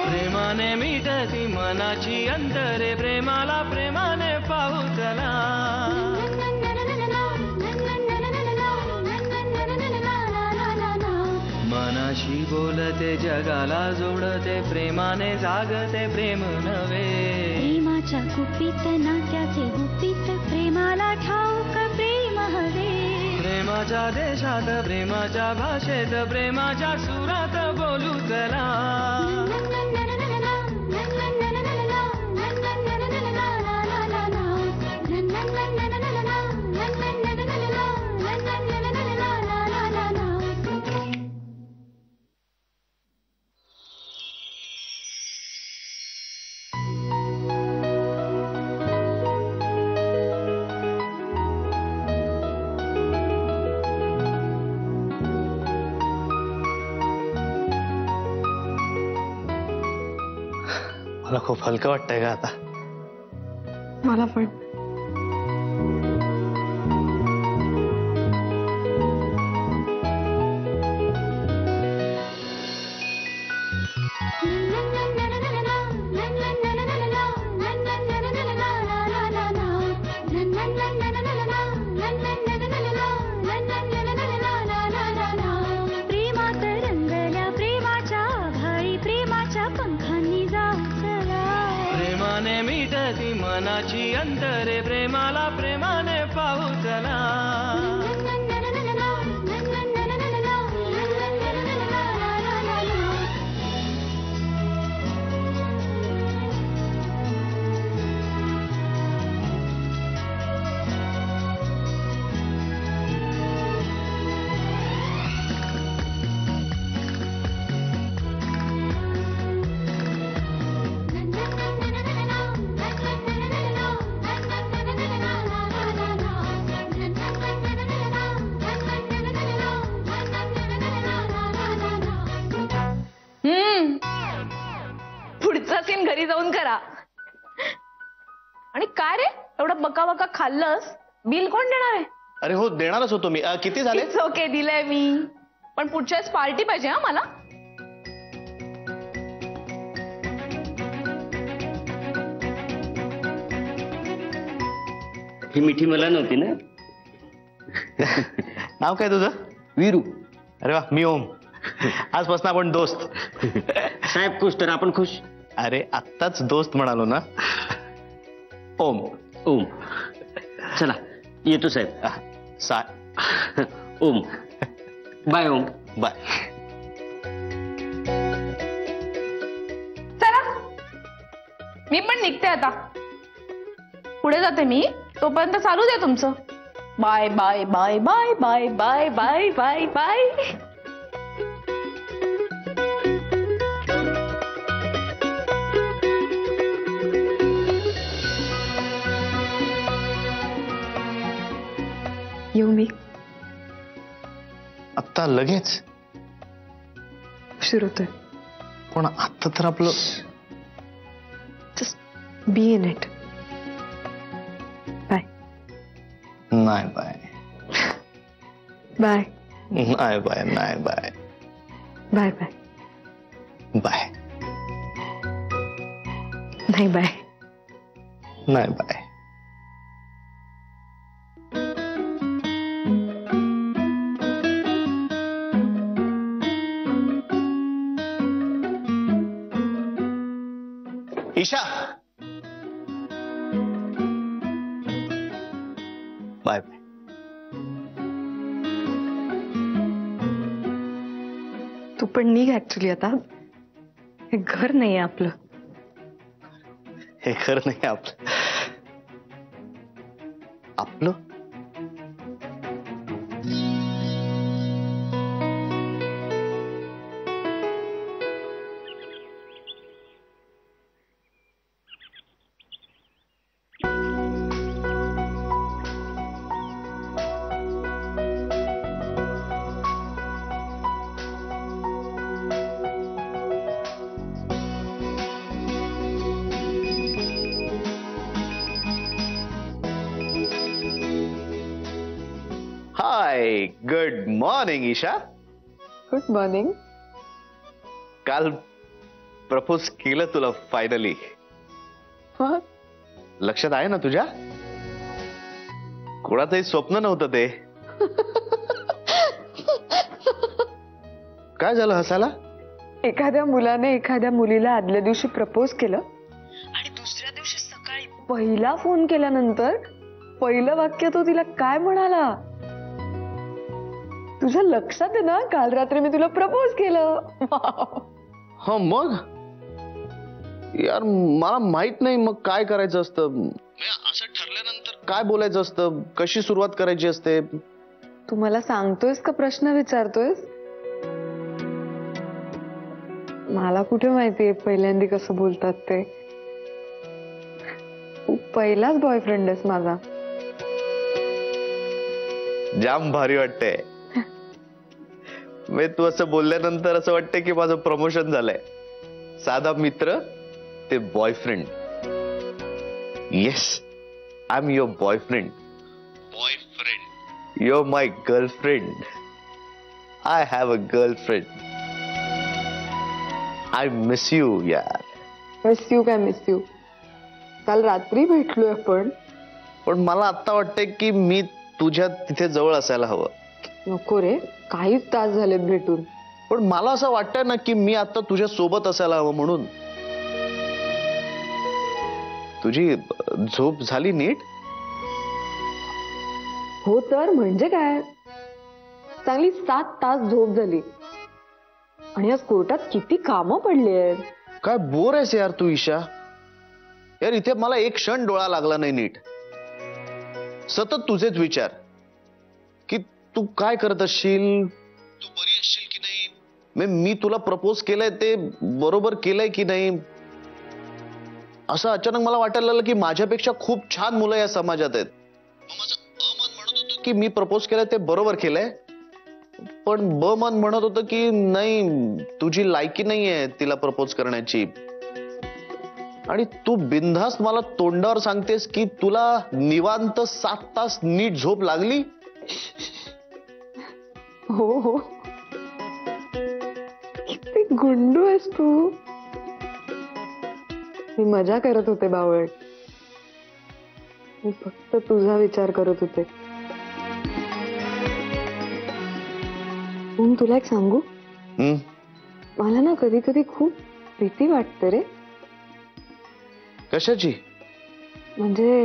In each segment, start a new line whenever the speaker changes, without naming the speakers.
प्रेमाने मिटती मनाची अंतरे प्रेमाला प्रेमाने पाहू चला. मनाशी बोलते जगाला जोडते प्रेमाने जागते प्रेम नवे.
प्रेमाच्या गुपित नात्याचे गुपित प्रेमाला ठाऊक प्रेम हवे.
प्रेमाच्या देशात प्रेमाच्या भाषेत प्रेमाच्या सुरात बोलू चला.
मला खूप हलकं वाटतंय का आता?
मला पण.
प्रेमात रंगल्या प्रेमाच्या आभाळी प्रेमाच्या पंखांनी जा.
प्रेमाने मिटती मनाची अंतरे प्रेमाला प्रेमाने पाहू चला.
पुढचा सीन घरी जाऊन करा. आणि काय रे एवढं बका खाल्लंस? बिल कोण देणार आहे?
अरे हो, देणारच होतो मी. किती झाले?
ओके, दिलंय मी. पण पुढच्या वेळेस पार्टी पाहिजे हा मला.
ही मिठी मला नव्हती ना.
नाव काय तुझं?
वीरू.
अरे वा, मी ओम. आजपासून आपण दोस्त.
साहेब खुश तर आपण खुश.
अरे आत्ताच दोस्त म्हणालो ना. ओम.
ओम. चला येतो साहेब. ओम. बाय ओम.
बाय.
चला मी पण निघते आता. पुढे जाते मी. तोपर्यंत चालू दे तुमचं. Bye bye bye bye bye bye bye bye bye.
येऊ मी?
आत्ता लगेच?
उशीर होतोय.
पण आत्ता तर आपलं.
Just be in it. Bye.
नाही बाय.
बाय.
नाही बाय. नाही बाय.
Bye bye.
बाय.
नाही बाय.
नाही बाय. ईशा. Bye bye.
तू पण निघ. ऍक्च्युली आता हे घर नाहीये आपलं.
हे घर नाही आपलं. आपलं. मॉर्निंग ईशा.
Good morning.
काल प्रपोज केलं तुला फायनली. लक्षात आहे ना तुझ्या? कोणाचंही स्वप्न नव्हतं ते. काय झालं हसायला?
एखाद्या मुलाने एखाद्या मुलीला आदल्या दिवशी प्रपोज केलं आणि दुसऱ्या दिवशी सकाळी पहिला फोन केल्यानंतर पहिलं वाक्य तो तिला काय म्हणाला? तुझ्या लक्षात आहे ना, काल रात्री मी तुला प्रपोज केलं.
हा मग यार मला माहित नाही मग काय करायचं असतं. असं ठरल्यानंतर काय बोलायचं असतं, कशी सुरुवात करायची असते.
तू मला सांगतोयस का प्रश्न विचारतोयस? मला कुठे माहितीये पहिल्यांदा कसं बोलतात ते. तू पहिलाच बॉयफ्रेंड आहेस माझा.
जाम भारी वाटतंय. तू असं बोलल्यानंतर असं वाटतंय की माझं प्रमोशन झालंय. साधा मित्र ते boyfriend. Yes, I am your boyfriend. Your my girlfriend. I have a girlfriend. I miss you यार.
मिस यू काय मिस यू? काल रात्री भेटलोय आपण.
पण मला आता वाटतंय की मी तुझ्या तिथे जवळ असायला हवं.
नको रे, काहीच तास झालेत भेटून.
पण मला असं वाटतंय ना की मी आता तुझ्या सोबत असायला हवं म्हणून. तुझी झोप झाली नीट?
हो तर म्हणजे काय, चांगली 7 तास झोप झाली. आणि आज कोर्टात किती कामं पडली आहेत.
काय बोर आहेस यार तू ईशा. यार इथे मला एक क्षण डोळा लागला नाही नीट. सतत तुझेच विचार की तू काय करत असशील, तू बरी असशील की नाही, मी तुला प्रपोज केलंय ते बरोबर केलंय की नाही. असं अचानक मला वाटायला लागलं की माझ्यापेक्षा खूप छान मुलं या समाजात आहेत. माझं अमन म्हणत होतं की मी प्रपोज केलंय ते बरोबर केलंय, पण ब मन म्हणत होतं की नाही तुझी लायकी नाहीये तिला प्रपोज करण्याची. आणि तू बिनधास्त मला तोंडावर सांगतेस की तुला निवांत 7 तास नीट झोप लागली.
हो हो, किती गुंडू आहेस तू. मी मजा करत होते बावळ. मी फक्त तुझा विचार करत होते. तुला एक सांगू, मला ना कधी कधी खूप भीती वाटते रे.
कशाची?
म्हणजे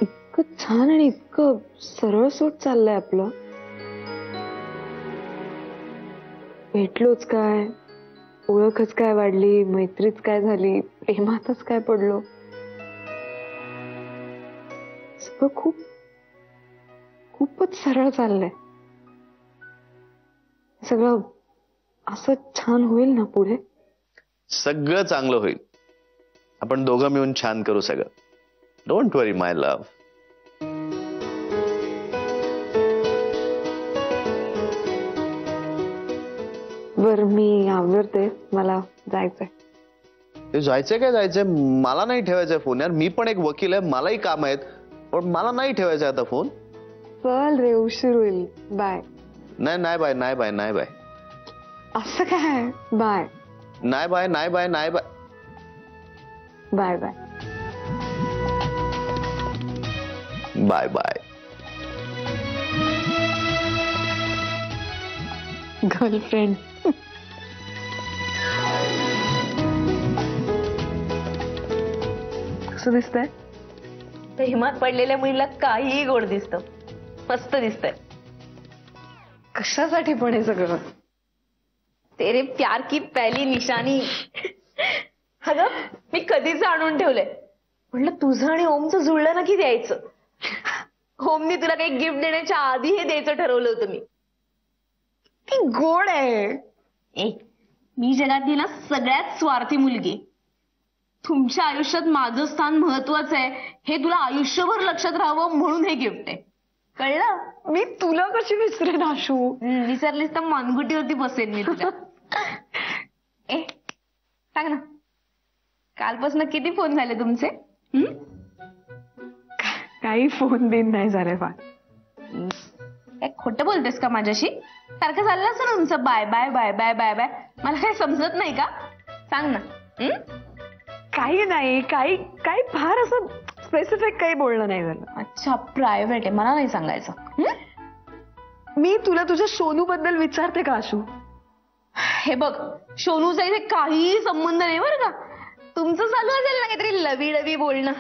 इतकं छान आणि इतकं सरळ सोट चाललंय आपलं. भेटलोच काय, ओळखच काय वाढली, मैत्रीच काय झाली, प्रेमातच काय पडलो. सगळं खूपच सरळ चाललंय. सगळं असं छान होईल ना पुढे.
सगळं चांगलं होईल. आपण दोघं मिळून छान करू सगळं. Don't worry my love.
बर मी आवडते, मला जायचंय.
ते जायचंय काय जायचंय, मला नाही ठेवायचंय फोन यार. मी पण एक वकील आहे, मलाही काम आहेत, पण मला नाही ठेवायचा आता फोन.
चल रे, उशीर होईल. बाय.
नाही बाय, नाही बाय, नाही बाय.
असं काय? बाय.
नाही बाय, नाही बाय, नाही bye.
Bye bye.
Bye bye.
Girlfriend. कसं दिसतंय?
प्रेमात पडलेल्या मुलीला काहीही गोड दिसतं. मस्त दिसतंय.
कशासाठी पण हे सगळं?
तेरे प्यार की पहली निशानी. अगं मी कधीच आणून ठेवलंय. म्हटलं तुझं आणि ओमचं जुळलं ना की द्यायचं. ओमनी तुला काही गिफ्ट देण्याच्या आधी हे द्यायचं ठरवलं होतं मी.
ती गोड आहे.
मी जगातली ना सगळ्यात स्वार्थी मुलगी. तुमच्या आयुष्यात माझं स्थान महत्वाचं आहे हे तुला आयुष्यभर लक्षात राहावं म्हणून हे गिफ्ट आहे. कळलं?
मी तुला कशी विसरेन आशू?
विसरलीस तर मानगुटीवरती बसेन मी तुला. सांग ना, कालपासून किती फोन झाले तुमचे?
काही फोन बिन नाही झाले बा.
काय खोटं बोलतेस का माझ्याशी? सारखं चाललं असं ना तुमचं bye bye bye bye bye bye. मला काय समजत नाही का? सांग ना.
काही नाही, काही काही फार असं स्पेसिफिक काही बोलणं नाही झालं.
अच्छा, प्रायव्हेट आहे, मला नाही सांगायचं.
मी तुला तुझ्या सोनू बद्दल विचारते का आशू?
हे बघ, सोनूचा इथे काही संबंध नाही बरं का. तुमचं चालू असेल ना काहीतरी लवी लवी बोलणं.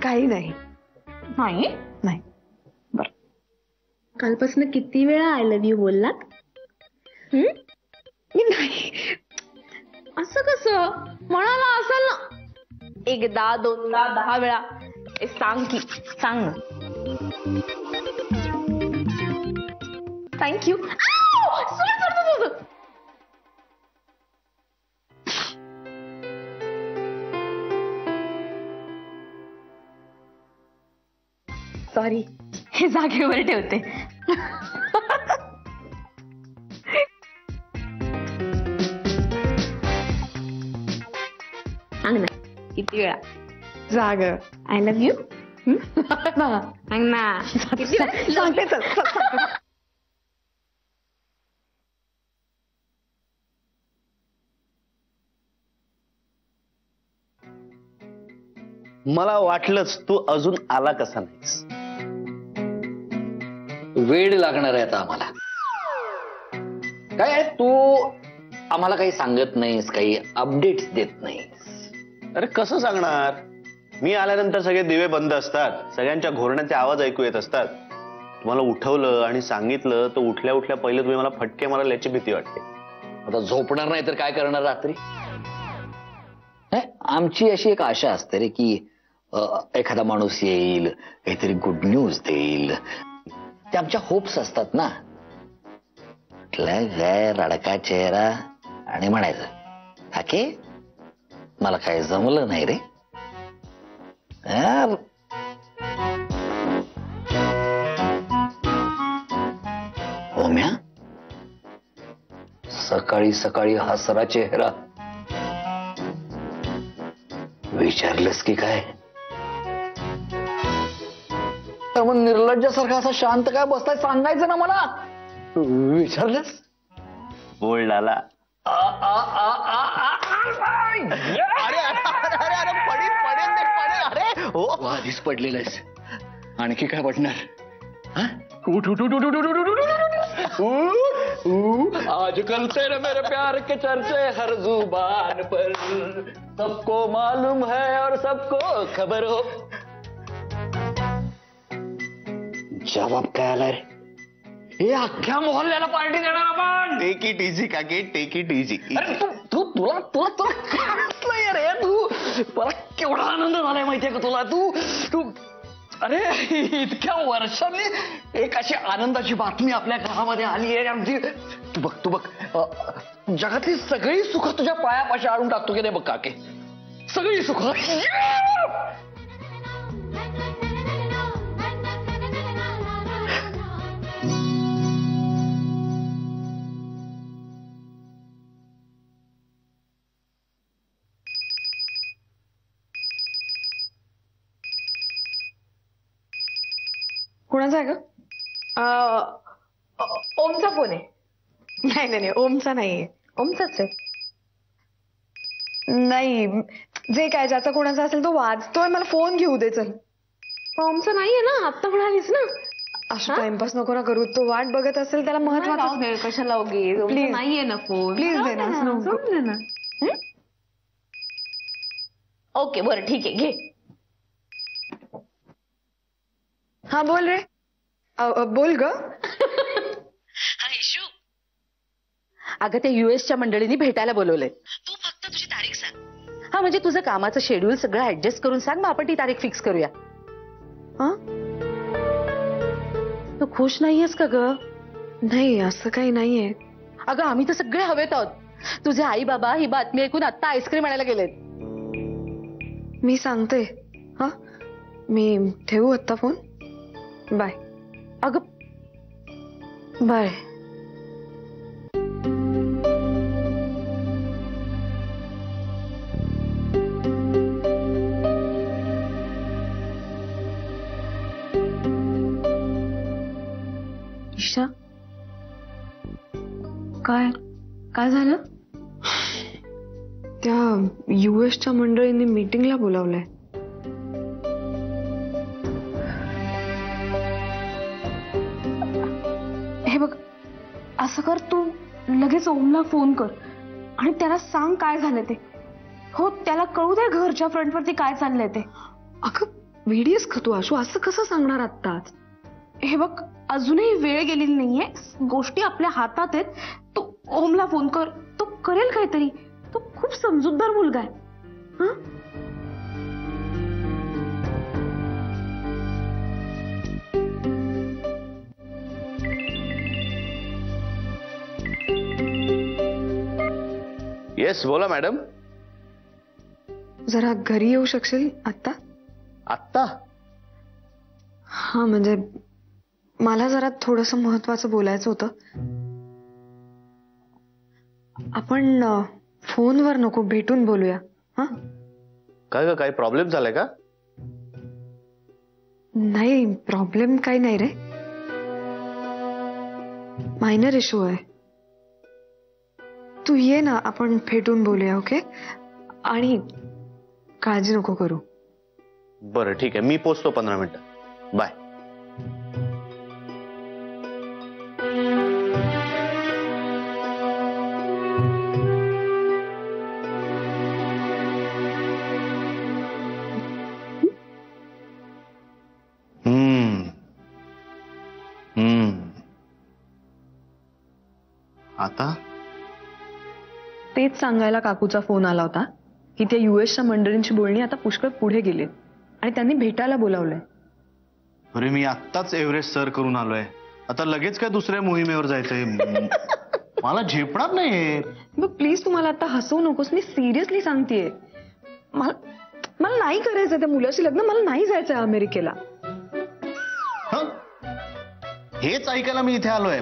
काही नाही.
नाही
नाही.
कालपासून किती वेळा आय लव्ह यू बोललात?
नाही.
असं कसं म्हणाला असेल ना, एकदा दोनदा 10 वेळा. सांग की, सांग ना. थँक्यू.
सॉरी.
हे जागेवर ठेवते. सांग ना किती वेळा
जाग.
I love you. सांग ना किती वेळा?
सांगते चल.
मला वाटलंच तू अजून आला कसा नाहीस.
वेळ लागणार आहे आता आम्हाला. काय तू आम्हाला काही सांगत नाहीस, काही अपडेट्स देत नाहीस.
अरे कसं सांगणार? मी आल्यानंतर सगळे दिवे बंद असतात, सगळ्यांच्या घोरण्याचे आवाज ऐकू येत असतात. तुम्हाला उठवलं आणि सांगितलं तर उठल्या उठल्या पहिले तुम्ही मला फटके माराल याची भीती वाटते.
आता झोपणार नाही तर काय करणार रात्री? आमची अशी एक आशा असते रे की एखादा माणूस येईल, काहीतरी गुड न्यूज देईल. ते आमच्या होप्स असतात ना. काय रडका चेहरा आणि म्हणायचं हाके मला काय जमलं नाही रे. ओम्या, सकाळी सकाळी हसरा चेहरा. विचारलंस की काय? मग निर्लज्जासारखा असा शांत काय बसलाय सांगायचं ना मला. विचारलंस?
बोल लाला.
आधीच पडलेलंस, आणखी काय पडणार? आजकल तेरे मेरे प्यार के चर्चे हर जुबान पर, सबको मालूम है और सबको खबर हो. जवाब काय आला रे? हे अख्ख्या मोहल्ल्याला पार्टी देणार आपण.
टेक इट इझी काके, टेक इट इझी.
अरे तुला काय रे? मला केवढा आनंद झालाय माहितीये का तुला? तू अरे इतक्या वर्षांनी एक अशी आनंदाची बातमी आपल्या घरामध्ये आली आहे आमची. तू बघ जगातली सगळी सुख तुझ्या पायापाशी आणून टाकतो की नाही बघ काके. सगळी सुख.
कोणाचा आहे ग?
ओमचा फोन आहे.
नाही, ओमचा नाहीये.
ओमचाच आहे.
नाही, जे काय ज्याचा कोणाचा असेल तो वाचतोय. मला फोन घेऊ दे चल.
ओमचा नाहीये ना, आता म्हणालीस ना.
अशा टाइमपास नको ना करू. तो वाट बघत असेल, त्याला महत्वाचं.
कशाला उगीच?
Please.
नाहीये ना फोन.
प्लीज दे ना.
जाऊ ना. ओके बरं ठीक आहे, घे.
हा बोल रे. बोल ग.
अगं त्या युएसच्या मंडळींनी भेटायला बोलवलंय. तू फक्त तुझी तारीख सांग. हा म्हणजे तुझं कामाचं शेड्यूल सगळं ऍडजस्ट करून सांग, मग आपण ती तारीख फिक्स करूया. हा तू खुश नाहीयेस का ग?
नाही असं काही नाहीये.
अगं आम्ही तर सगळे हवेत आहोत. तुझे आई बाबा ही बातमी ऐकून आता आईस्क्रीम आणायला गेलेत.
मी सांगते. हा मी ठेवू आता फोन. बाय.
अगं
बाय. ईशा, काय काय झालं? त्या युएसच्या मंडळींनी मीटिंगला बोलावलंय. हे बघ, असं कर, तू लगेच ओमला फोन कर आणि त्याला सांग काय झालं ते. हो, त्याला कळू दे घरच्या फ्रंटवरती काय चाललंय ते. अगं वेडीस का तू आशू, असं कसं सांगणार आत्ताच? हे बघ, अजूनही वेळ गेलेली नाहीये, गोष्टी आपल्या हातात आहेत. तू ओमला फोन कर, तो करेल काहीतरी. तो खूप समजूतदार मुलगा आहे. हं?
येस, बोला मॅडम.
जरा घरी येऊ शकशील आत्ता?
आत्ता?
हा, म्हणजे मला जरा थोडस महत्वाचं बोलायचं होतं. आपण फोनवर नको, भेटून बोलूया. हा,
काय काही प्रॉब्लेम झालाय का?
नाही, प्रॉब्लेम काही नाही रे, मायनर इश्यू आहे. तू ये ना, आपण भेटून बोलूया. ओके? आणि काळजी नको करू.
बरं ठीक आहे, मी पोचतो 15 मिनिटं. बाय. आता
तेच सांगायला काकूचा फोन आला होता की त्या युएसच्या मंडळींची बोलणी आता पुष्कळ पुढे गेली आणि त्यांनी भेटायला बोलावलंय.
अरे, मी आत्ताच एव्हरेस्ट सर करून आलोय. आता लगेच काय दुसऱ्या मोहिमेवर जायचंय? मला झेपणार नाही.
मग प्लीज तुम्हाला आता हसवू नकोस, मी सिरियसली सांगतेय. मला नाही करायचंय त्या मुलाशी लग्न, मला नाही जायचंय अमेरिकेला.
हेच ऐकायला मी इथे आलोय.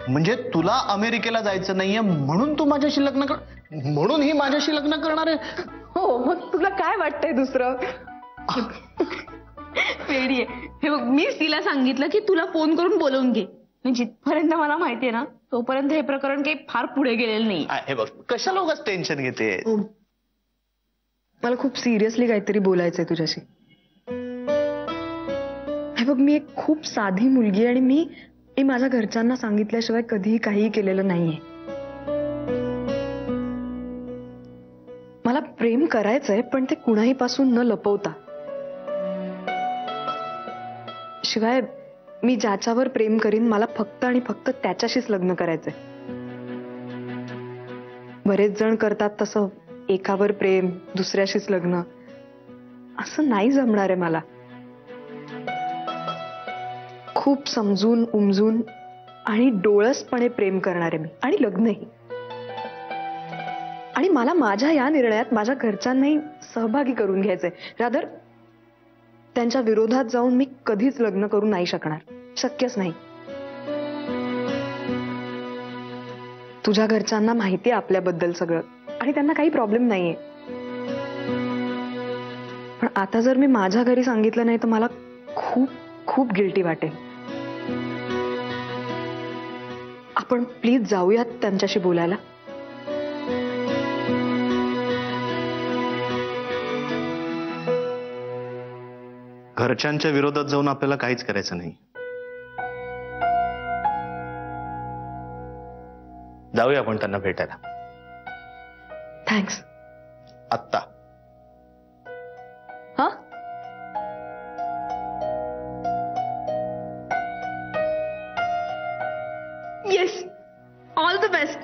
म्हणजे तुला अमेरिकेला जायचं नाहीये म्हणून तू माझ्याशी लग्न कर, म्हणून ही माझ्याशी लग्न करणार आहे?
हो, मग तुला काय वाटतंय दुसरं?
वेडी आहे. हे बघ, मीच तिला सांगितलं की तुला फोन करून बोलवून घे. जिथपर्यंत मला माहितीये ना, तोपर्यंत हे प्रकरण काही फार पुढे गेलेलं नाही.
हे बघ, कशाला उगाच टेन्शन घेते?
मला खूप सिरियसली काहीतरी बोलायचंय तुझ्याशी. हे बघ, मी एक खूप साधी मुलगी आणि मी माझ्या घरच्यांना सांगितल्याशिवाय कधीही काहीही केलेलं नाहीये. मला प्रेम करायचंय, पण ते कुणाही पासून न लपवता. शिवाय मी ज्याच्यावर प्रेम करीन, मला फक्त आणि फक्त त्याच्याशीच लग्न करायचंय. बरेच जण करतात तसं, एकावर प्रेम, दुसऱ्याशीच लग्न. असं नाही जमणार आहे मला. खूप समजून उमजून आणि डोळसपणे प्रेम करणारे मी, आणि लग्नही. आणि मला माझ्या या निर्णयात माझ्या घरच्यांनाही सहभागी करून घ्यायचंय. रादर त्यांच्या विरोधात जाऊन मी कधीच लग्न करू नाही शकणार, शक्यच नाही. तुझ्या घरच्यांना माहितीये आपल्याबद्दल सगळं आणि त्यांना काही प्रॉब्लेम नाहीये. पण आता जर मी माझ्या घरी सांगितलं नाही तर मला खूप खूप गिल्टी वाटेल. आपण प्लीज जाऊयात त्यांच्याशी बोलायला.
घरच्यांच्या विरोधात जाऊन आपल्याला काहीच करायचं नाही. जाऊया आपण त्यांना भेटायला.
थँक्स.
आत्ता?
हा,
येस, ऑल द बेस्ट.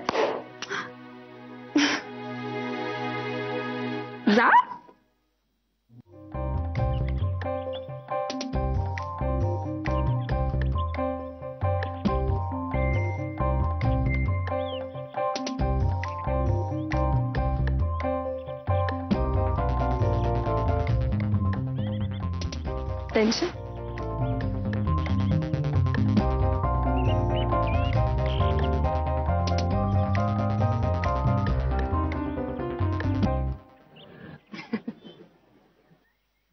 जा.
टेन्शन?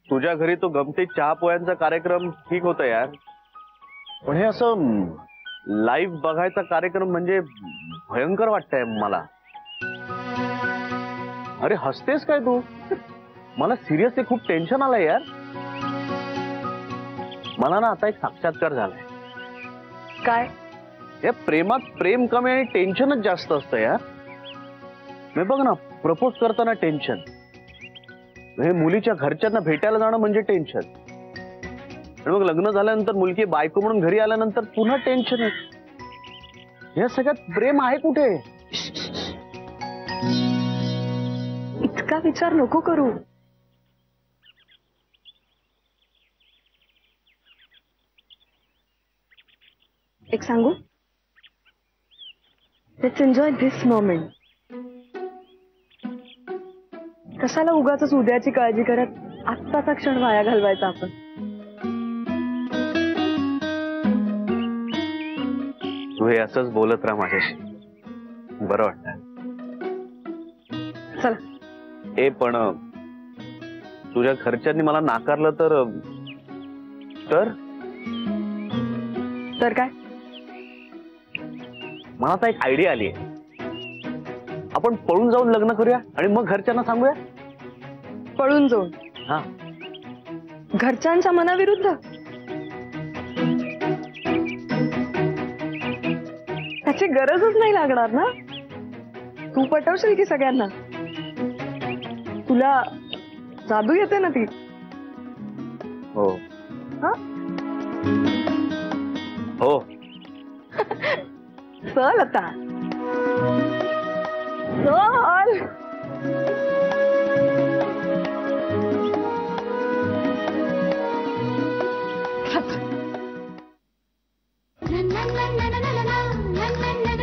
तुझ्या घरी तो गमतीत चहा पोह्यांचा कार्यक्रम ठीक होता यार, पण हे असं लाईव्ह बघायचा कार्यक्रम म्हणजे भयंकर वाटतंय मला. अरे हसतेस काय तू? मला सिरियसली खूप टेन्शन आलंय यार. मला ना आता एक साक्षात्कार झालाय.
काय?
या प्रेमात प्रेम कमी आणि टेन्शनच जास्त असतं यार. मी बघ ना, प्रपोज करताना टेन्शन, हे मुलीच्या घरच्यांना भेटायला जाणं म्हणजे टेन्शन, आणि मग लग्न झाल्यानंतर मुलगी बायको म्हणून घरी आल्यानंतर पुन्हा टेन्शन आहे. या सगळ्यात प्रेम आहे कुठे?
इतका विचार नको करू. एक सांगू, लेट्स एन्जॉय दिस मोमेंट. कशाला उगाच उद्याची काळजी करत आत्ताचा क्षण वाया घालवायचा आपण.
तू हे असंच बोलत राहा माझ्याशी, बरं वाटतं.
चला.
ए पण तुझ्या घरच्यांनी मला नाकारलं तर तर
तर काय?
मला आता एक आयडिया आली आहे. आपण पळून जाऊन लग्न करूया आणि मग घरच्यांना सांगूया.
पळून जाऊन?
हा.
घरच्यांच्या मनाविरुद्ध? त्याची गरजच नाही लागणार ना. तू पटवशील की सगळ्यांना? तुला जादू येते ना ती.
हो.
हा?
हो.
चल आता, चल.
na na na na na na na na na na